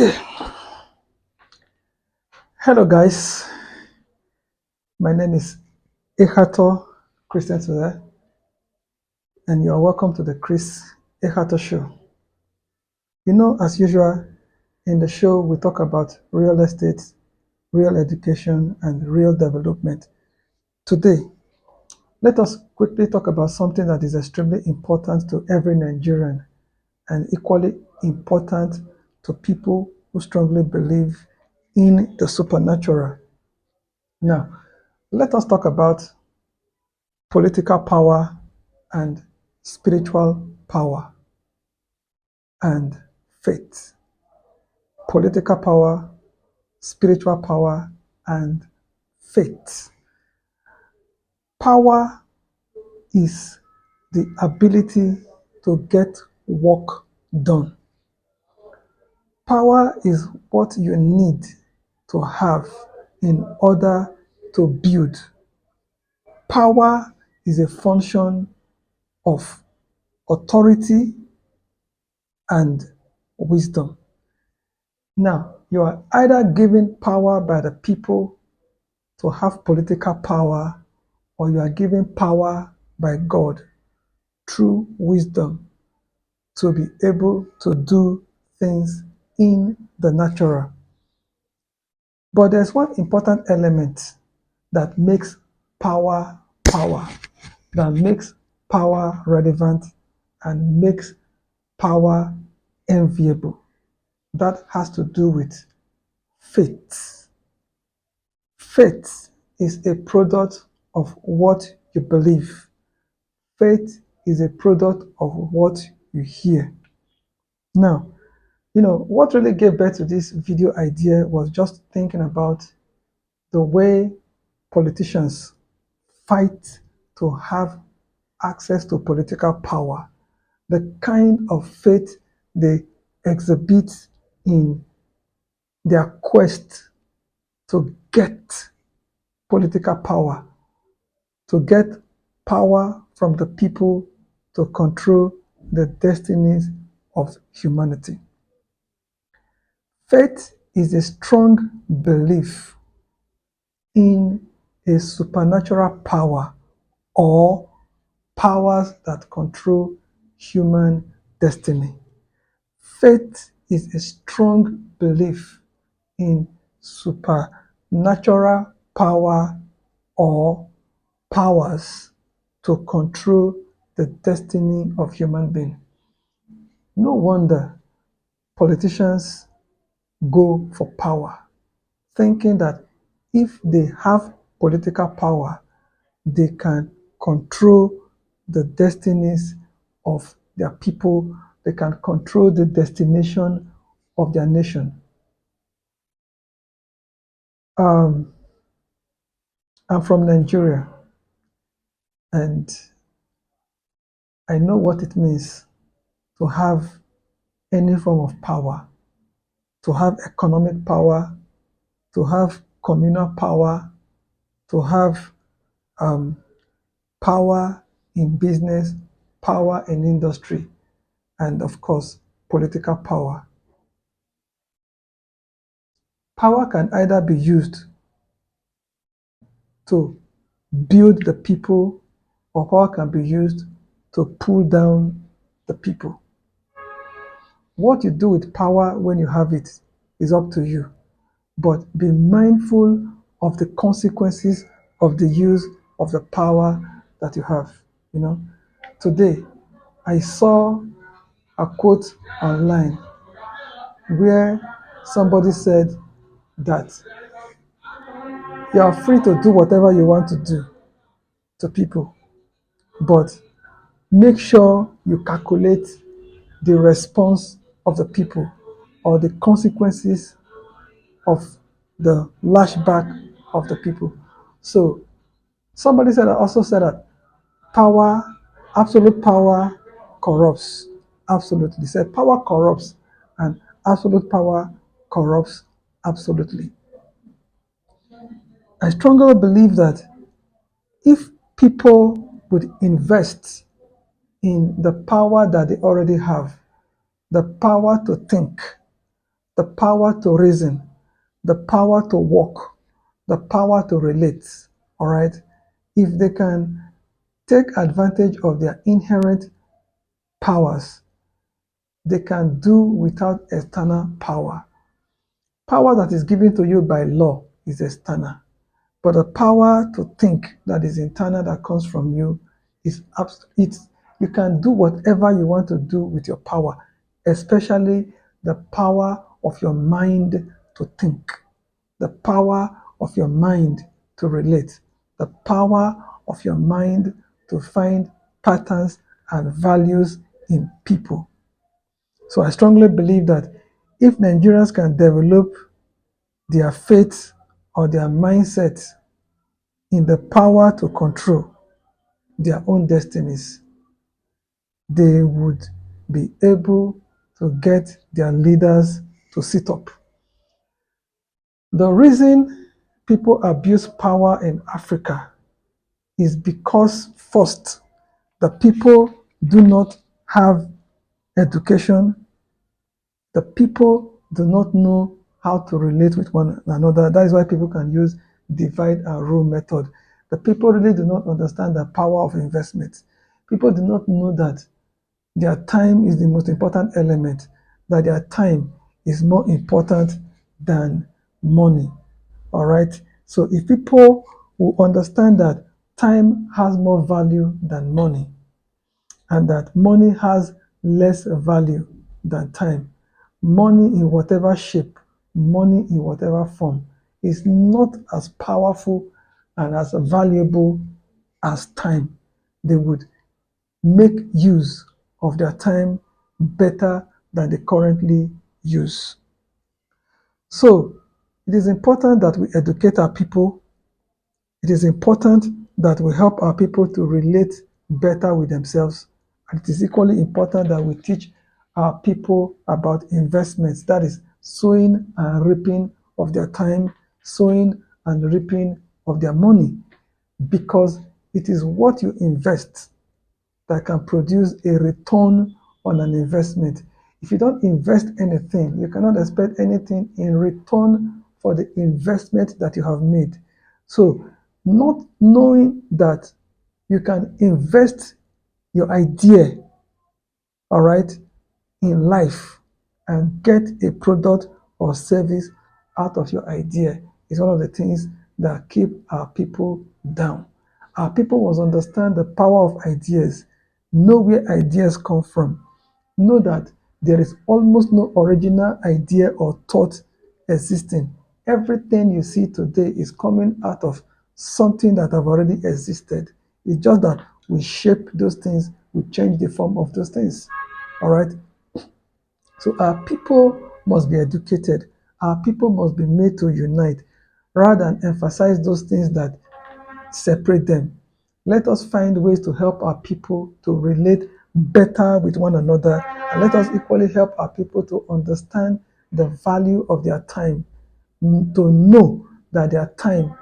Okay, hello guys. My name is Ehato Christian today, and you are welcome to the Chris Ehato Show. You know, as usual, in the show we talk about real estate, real education, and real development. Today, let us quickly talk about something that is extremely important to every Nigerian and equally important to people who strongly believe in the supernatural. Now, let us talk about political power and spiritual power and faith. Political power, spiritual power, and faith. Power is the ability to get work done. Power is what you need to have in order to build. Power is a function of authority and wisdom. Now, you are either given power by the people to have political power, or you are given power by God through wisdom to be able to do things in the natural. But there's one important element that makes power power, that makes power relevant and makes power enviable. That has to do with faith. Faith is a product of what you believe. Faith is a product of what you hear. Now, what really gave birth to this video idea was just thinking about the way politicians fight to have access to political power, the kind of faith they exhibit in their quest to get political power, to get power from the people to control the destinies of humanity. Faith is a strong belief in a supernatural power or powers that control human destiny. Faith is a strong belief in supernatural power or powers to control the destiny of human being. No wonder politicians go for power, thinking that if they have political power, they can control the destinies of their people, they can control the destination of their nation. I'm from Nigeria, and I know what it means to have any form of power, to have economic power, to have communal power, to have um, power in business, power in industry, and of course, political power. Power can either be used to build the people, or power can be used to pull down the people. What you do with power when you have it is up to you, but be mindful of the consequences of the use of the power that you have. Today I saw a quote online where somebody said that you are free to do whatever you want to do to people, but make sure you calculate the response of the people or the consequences of the lashback of the people. So somebody also said that power, absolute power corrupts. Absolutely. Said power corrupts and absolute power corrupts absolutely. I strongly believe that if people would invest in the power that they already have, the power to think, the power to reason, the power to walk, the power to relate. All right? If they can take advantage of their inherent powers, they can do without external power. Power that is given to you by law is external, but the power to think that is internal that comes from you is it's you can do whatever you want to do with your power, especially the power of your mind to think, the power of your mind to relate, the power of your mind to find patterns and values in people. So I strongly believe that if Nigerians can develop their faith or their mindset in the power to control their own destinies, they would be able to get their leaders to sit up. The reason people abuse power in Africa is because, first, the people do not have education. The people do not know how to relate with one another. That is why people can use divide and rule method. The people really do not understand the power of investment. People do not know that their time is the most important element, that their time is more important than money. All right. So if people will understand that time has more value than money, and that money has less value than time, money in whatever shape, money in whatever form, is not as powerful and as valuable as time. They would make use of their time better than they currently use. So it is important that we educate our people. It is important that we help our people to relate better with themselves. And it is equally important that we teach our people about investments, that is, sowing and reaping of their time, sowing and reaping of their money, because it is what you invest that can produce a return on an investment. If you don't invest anything, you cannot expect anything in return for the investment that you have made. So, not knowing that you can invest your idea, all right, in life and get a product or service out of your idea is one of the things that keep our people down. Our people must understand the power of ideas, know where ideas come from, know that there is almost no original idea or thought existing. Everything you see today is coming out of something that have already existed. It's just that we shape those things, we change the form of those things. All right. So our people must be educated. Our people must be made to unite rather than emphasize those things that separate them. Let us find ways to help our people to relate better with one another, and let us equally help our people to understand the value of their time, to know that their time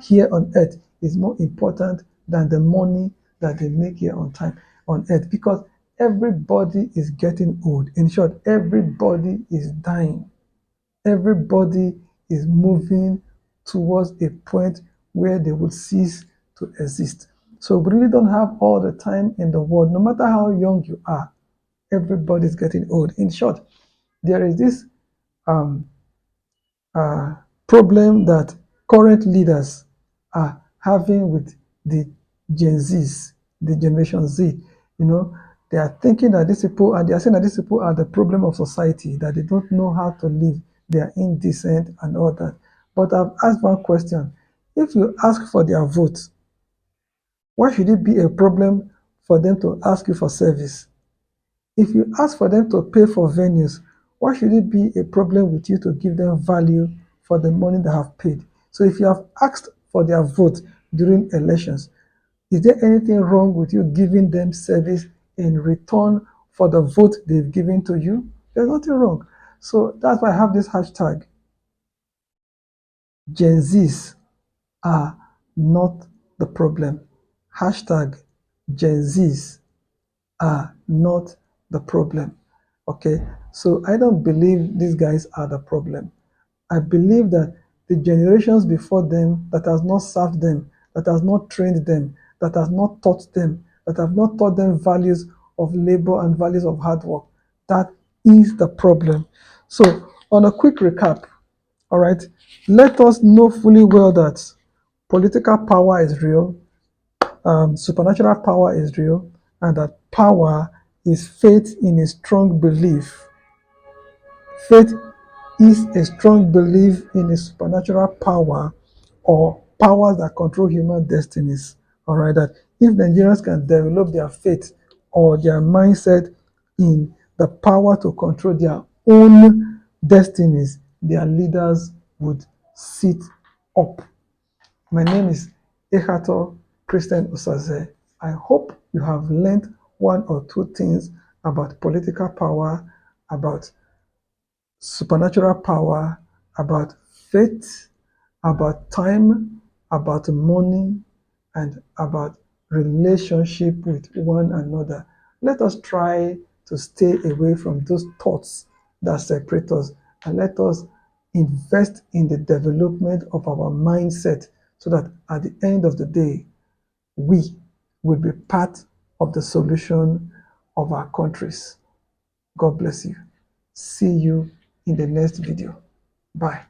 here on earth is more important than the money that they make here on earth, because everybody is getting old. In short, everybody is dying. Everybody is moving towards a point where they will cease to exist. So we really don't have all the time in the world. No matter how young you are, everybody is getting old. In short, there is this um, uh, problem that current leaders are having with the Gen Zs, the Generation Z. You know, they are thinking that these people, and they are saying that these people are the problem of society, that they don't know how to live, they are indecent and all that. But I've asked one question. If you ask for their vote, why should it be a problem for them to ask you for service? If you ask for them to pay for venues, why should it be a problem with you to give them value for the money they have paid? So if you have asked for their vote during elections, is there anything wrong with you giving them service in return for the vote they've given to you? There's nothing wrong. So that's why I have this hashtag. Gen Zs are not the problem. Hashtag Gen Zs are not the problem. Okay, so I don't believe these guys are the problem. I believe that the generations before them that has not served them, that has not trained them, that has not taught them, that have not taught them values of labor and values of hard work, that is the problem. So, on a quick recap, all right, let us know fully well that political power is real, supernatural power is real, and that power is faith in a strong belief. Faith is a strong belief in a supernatural power or powers that control human destinies. All right, that if Nigerians can develop their faith or their mindset in the power to control their own destinies, their leaders would sit up. My name is Ehato Christian Osaze. I hope you have learned one or two things about political power, about supernatural power, about faith, about time, about money, and about relationship with one another. Let us try to stay away from those thoughts that separate us, and let us invest in the development of our mindset so that at the end of the day, we will be part of the solution of our countries. God bless you. See you in the next video. Bye.